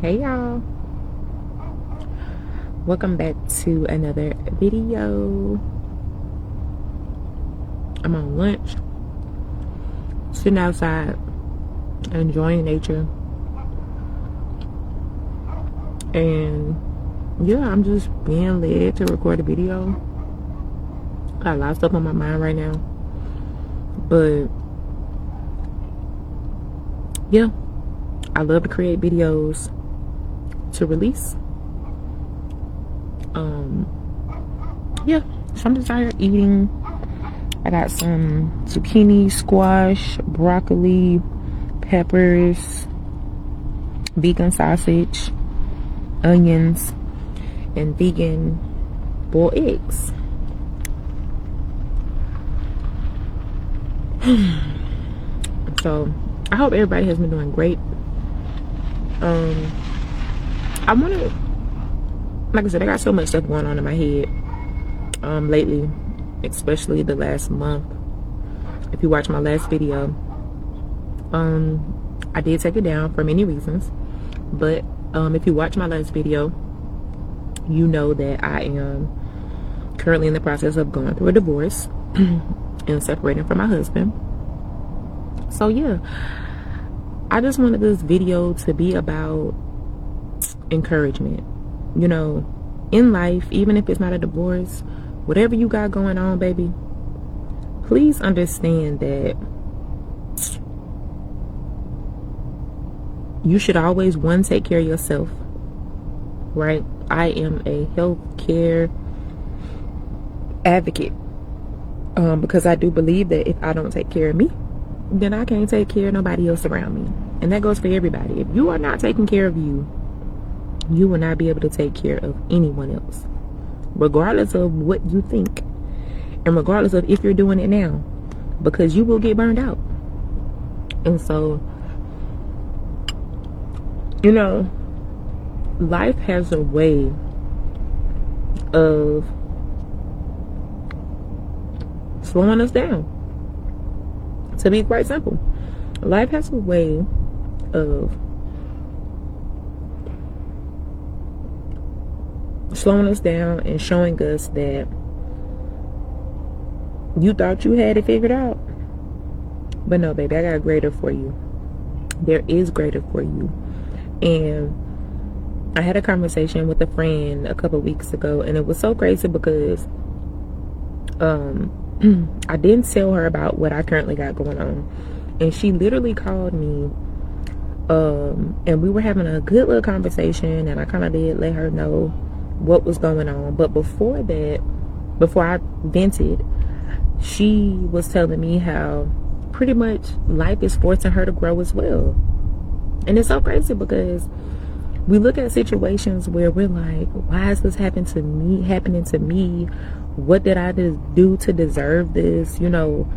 Hey y'all, welcome back to another video. I'm on lunch, sitting outside, enjoying nature, and yeah, I'm just being led to record a video. Got a lot of stuff on my mind right now, but yeah, I love to create videos to release. Yeah, so I'm just out here eating. I got some zucchini, squash, broccoli, peppers, vegan sausage, onions, and vegan boiled eggs. So I hope everybody has been doing great. I want to, like I said, I got so much stuff going on in my head lately, especially the last month. If you watch my last video, I did take it down for many reasons, but if you watch my last video, you know that I am currently in the process of going through a divorce and separating from my husband. So yeah, I just wanted this video to be about encouragement. You know, in life, even if it's not a divorce, whatever you got going on, baby, please understand that you should always, one, take care of yourself, right? I am a healthcare advocate because I do believe that if I don't take care of me, then I can't take care of nobody else around me. And that goes for everybody. If you are not taking care of you, you will not be able to take care of anyone else, regardless of what you think and regardless of if you're doing it now, because you will get burned out. And so, you know, life has a way of slowing us down. To be quite simple, life has a way of slowing us down and showing us that you thought you had it figured out, but no, baby, I got greater for you. There is greater for you. And I had a conversation with a friend a couple weeks ago, and it was so crazy because I didn't tell her about what I currently got going on, and she literally called me, and we were having a good little conversation, and I kind of did let her know what was going on. But before that, before I vented, she was telling me how pretty much life is forcing her to grow as well. And it's so crazy because we look at situations where we're like, why is this happening to me? What did I do to deserve this? You know,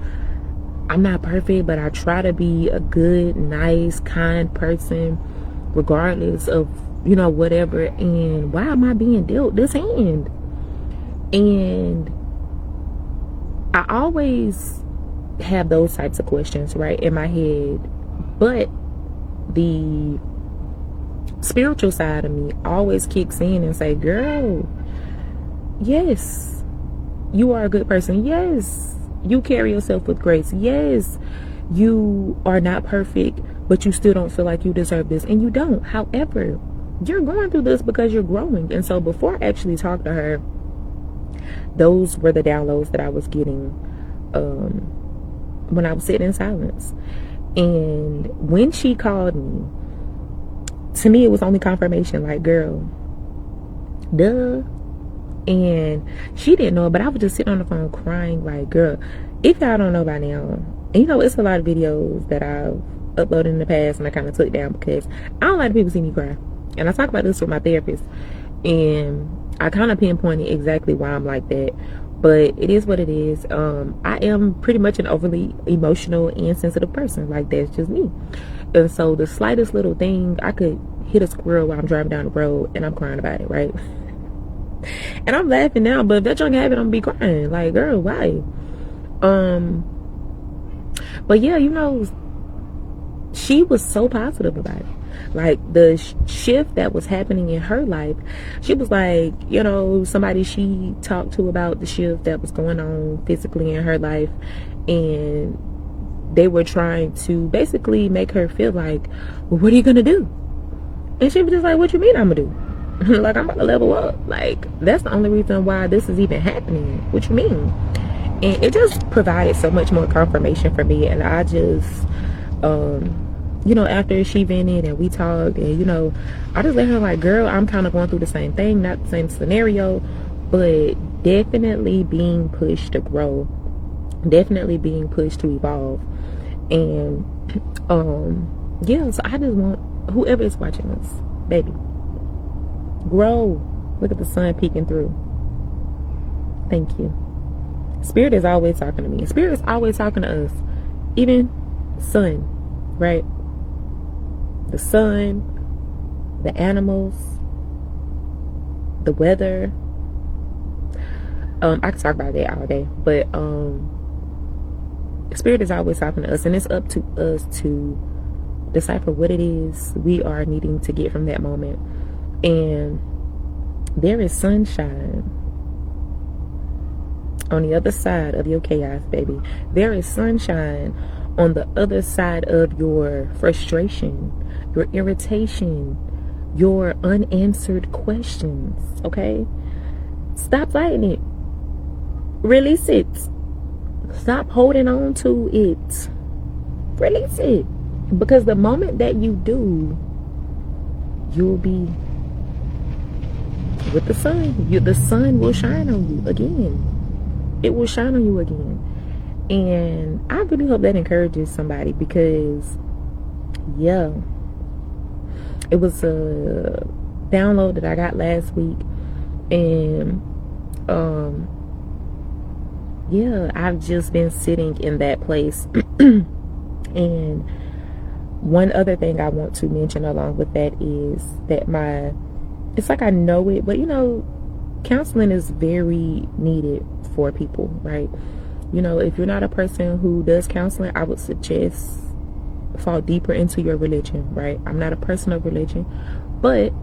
I'm not perfect, but I try to be a good, nice, kind person regardless of, you know, whatever. And why am I being dealt this hand? And I always have those types of questions right in my head, but the spiritual side of me always kicks in and say, girl, yes, you are a good person. Yes, you carry yourself with grace. Yes, you are not perfect, but you still don't feel like you deserve this, and you don't. However, you're going through this because you're growing. And so before I actually talked to her, those were the downloads that I was getting when I was sitting in silence. And when she called me, to me, it was only confirmation, like, girl, duh. And she didn't know, but I was just sitting on the phone crying, like, girl, if y'all don't know by now, and you know, it's a lot of videos that I've uploaded in the past and I kind of took down because I don't like people see me cry. And I talk about this with my therapist, and I kind of pinpointed exactly why I'm like that. But it is what it is. I am pretty much an overly emotional and sensitive person. Like, that's just me. And so the slightest little thing, I could hit a squirrel while I'm driving down the road and I'm crying about it, right? And I'm laughing now, but if that young habit, I'm gonna be crying. Like, girl, why? But yeah, you know, she was so positive about it. Like the shift that was happening in her life, she was like, you know, somebody she talked to about the shift that was going on physically in her life, and they were trying to basically make her feel like, well, what are you gonna do? And she was just like, what you mean I'm gonna do? Like, I'm about to level up. Like, that's the only reason why this is even happening. What you mean? And it just provided so much more confirmation for me. And I just, you know, after she vented and we talked, and, you know, I just let her like, girl, I'm kind of going through the same thing, not the same scenario, but definitely being pushed to grow, definitely being pushed to evolve. And yeah, so I just want whoever is watching this, baby, grow. Look at the sun peeking through. Thank you. Spirit is always talking to me. Spirit is always talking to us. Even sun, right? The sun, the animals, the weather. I can talk about that all day, but Spirit is always talking to us, and it's up to us to decipher what it is we are needing to get from that moment. And there is sunshine on the other side of your chaos, baby. There is sunshine on the other side of your frustration, your irritation, your unanswered questions, okay? Stop fighting it. Release it. Stop holding on to it. Release it. Because the moment that you do, you'll be with the sun. The sun will shine on you again. It will shine on you again. And I really hope that encourages somebody, because yeah, it was a download that I got last week. And yeah, I've just been sitting in that place. And one other thing I want to mention along with that is that it's like I know it, but you know, counseling is very needed for people, right? You know, if you're not a person who does counseling, I would suggest fall deeper into your religion, right? I'm not a person of religion, but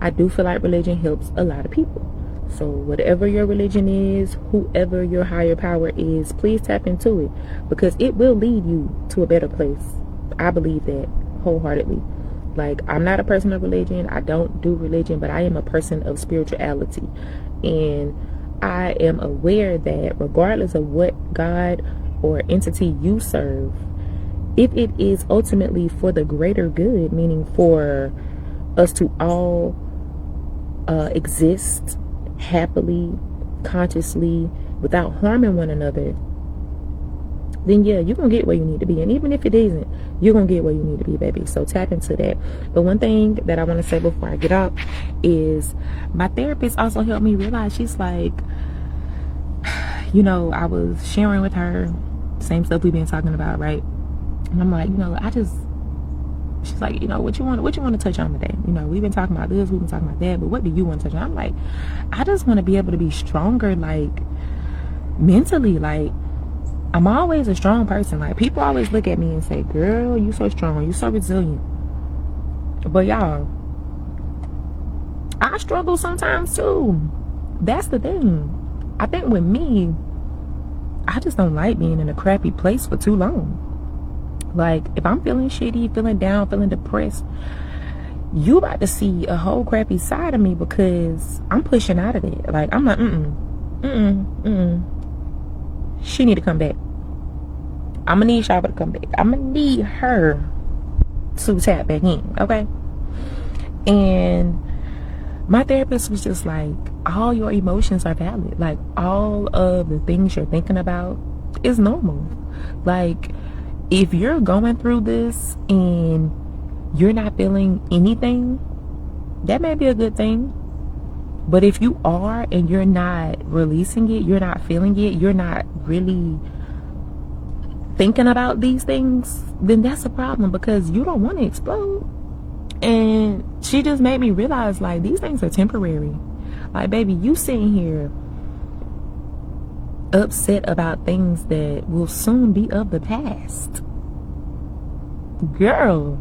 I do feel like religion helps a lot of people. So whatever your religion is, whoever your higher power is, please tap into it, because it will lead you to a better place. I believe that wholeheartedly. Like, I'm not a person of religion. I don't do religion, but I am a person of spirituality. And I am aware that regardless of what God or entity you serve, if it is ultimately for the greater good, meaning for us to all exist happily, consciously, without harming one another, then yeah, you're gonna get where you need to be. And even if it isn't, you're gonna get where you need to be, baby. So tap into that. But one thing that I want to say before I get up is my therapist also helped me realize, she's like, you know, I was sharing with her same stuff we've been talking about, right? And I'm like, you know, she's like, you know, what you want to touch on today? You know, we've been talking about this, we've been talking about that, but what do you want to touch on? I'm like, I just want to be able to be stronger, like mentally. Like, I'm always a strong person. Like, people always look at me and say, girl, you so strong, you so resilient. But y'all, I struggle sometimes too. That's the thing. I think with me, I just don't like being in a crappy place for too long. Like, if I'm feeling shitty, feeling down, feeling depressed, you about to see a whole crappy side of me, because I'm pushing out of it. Like, I'm like, she need to come back. I'm gonna need Shaba to come back. I'm gonna need her to tap back in, okay? And my therapist was just like, all your emotions are valid. Like, all of the things you're thinking about is normal. Like, if you're going through this and you're not feeling anything, that may be a good thing. But if you are and you're not releasing it, you're not feeling it, you're not really thinking about these things, then that's a problem, because you don't want to explode. And she just made me realize, like, these things are temporary. Like, baby, you sitting here upset about things that will soon be of the past. Girl,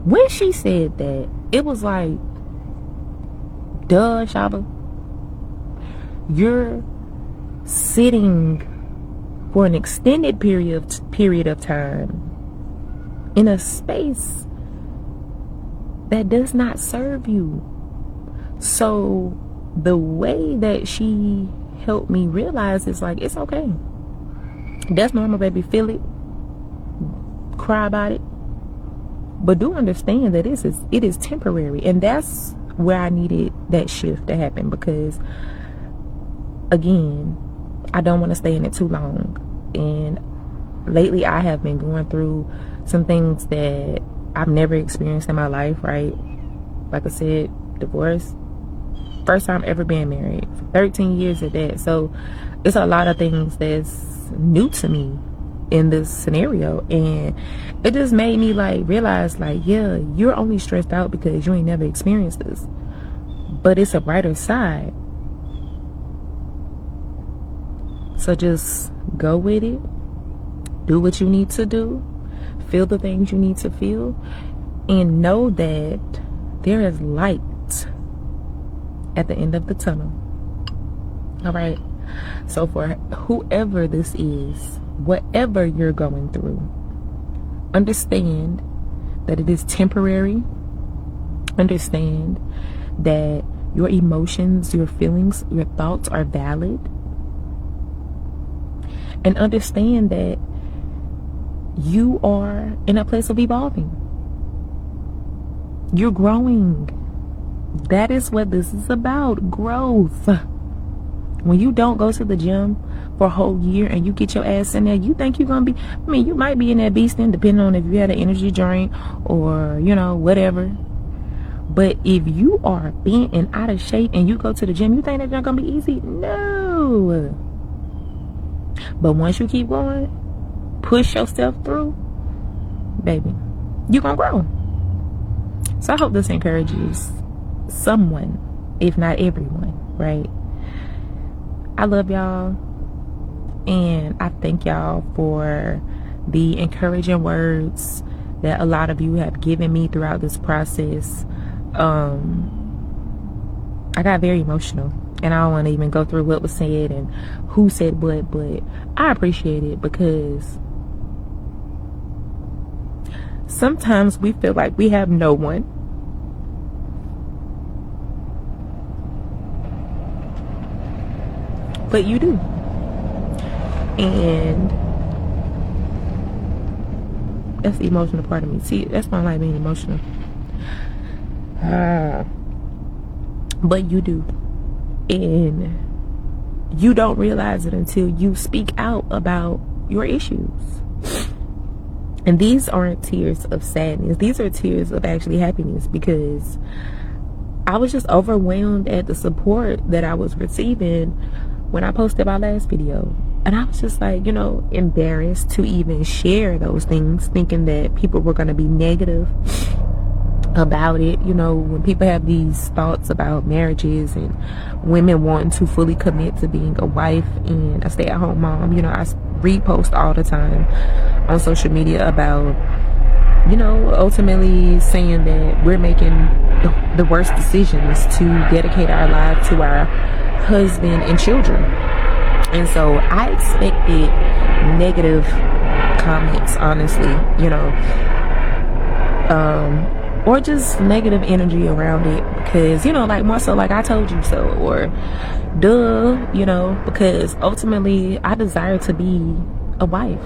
when she said that, it was like, duh, Shaba. You're sitting for an extended period of time in a space that does not serve you. So the way that she helped me realize is like, it's okay. That's normal, baby. Feel it. Cry about it. But do understand that it is temporary. And that's where I needed that shift to happen, because again, I don't want to stay in it too long. And lately I have been going through some things that I've never experienced in my life, right? Like I said, divorce. First time ever being married. 13 years at that. So it's a lot of things that's new to me in this scenario. And it just made me like realize, like, yeah, you're only stressed out because you ain't never experienced this. But it's a brighter side. So just go with it. Do what you need to do. Feel the things you need to feel. And know that there is light at the end of the tunnel. All right. So for whoever this is, whatever you're going through, understand that it is temporary. Understand that your emotions, your feelings, your thoughts are valid. And understand that you are in a place of evolving. You're growing. That is what this is about. Growth. When you don't go to the gym for a whole year and you get your ass in there, you think you're going to be, I mean, you might be in that beasting depending on if you had an energy drink or, you know, whatever. But if you are bent and out of shape and you go to the gym, you think that's not going to be easy? No. But once you keep going, push yourself through, baby, you're going to grow. So I hope this encourages someone, if not everyone, right? I love y'all, and I thank y'all for the encouraging words that a lot of you have given me throughout this process. I got very emotional, and I don't want to even go through what was said and who said what, but I appreciate it, because sometimes we feel like we have no one. But you do. And that's the emotional part of me. See, that's why I like being emotional. But you do. And you don't realize it until you speak out about your issues. And these aren't tears of sadness. These are tears of actually happiness, because I was just overwhelmed at the support that I was receiving when I posted my last video. And I was just like, you know, embarrassed to even share those things, thinking that people were going to be negative about it. You know, when people have these thoughts about marriages and women wanting to fully commit to being a wife and a stay-at-home mom, you know, I repost all the time on social media about, you know, ultimately saying that we're making the worst decisions to dedicate our lives to our husband and children. And so I expected negative comments, honestly, you know, or just negative energy around it, because, you know, like more so like I told you so, or duh, you know, because ultimately I desire to be a wife,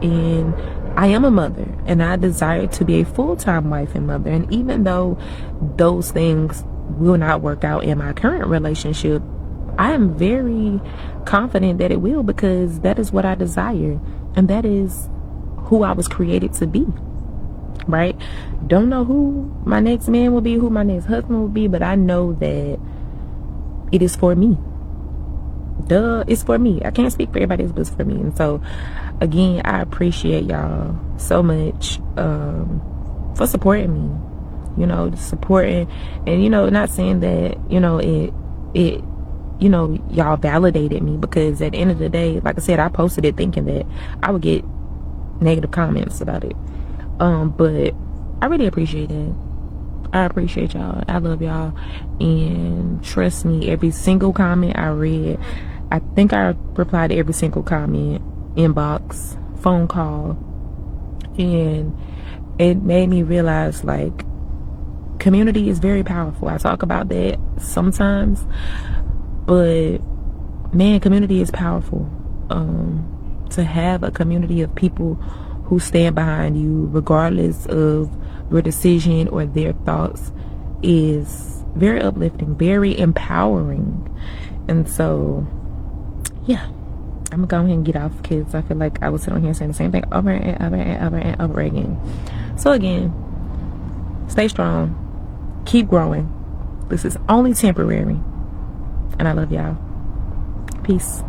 and I am a mother, and I desire to be a full-time wife and mother. And even though those things will not work out in my current relationship, I am very confident that it will, because that is what I desire, and that is who I was created to be, right? Don't know who my next man will be, who my next husband will be, but I know that it is for me. Duh, it's for me. I can't speak for everybody else, but it's for me. And so again, I appreciate y'all so much for supporting me, you know, supporting, and, you know, not saying that, you know, it you know, y'all validated me, because at the end of the day, like I said, I posted it thinking that I would get negative comments about it. But I really appreciate it. I appreciate y'all. I love y'all. And trust me, every single comment I read, I think I replied to every single comment, inbox, phone call. And it made me realize, like, community is very powerful. I talk about that sometimes, but man, community is powerful. To have a community of people who stand behind you regardless of your decision or their thoughts is very uplifting, very empowering. And so yeah, I'm gonna go ahead and get off because I feel like I was sitting on here saying the same thing over and over and over and over again. So again, stay strong, keep growing. This is only temporary, and I love y'all. Peace.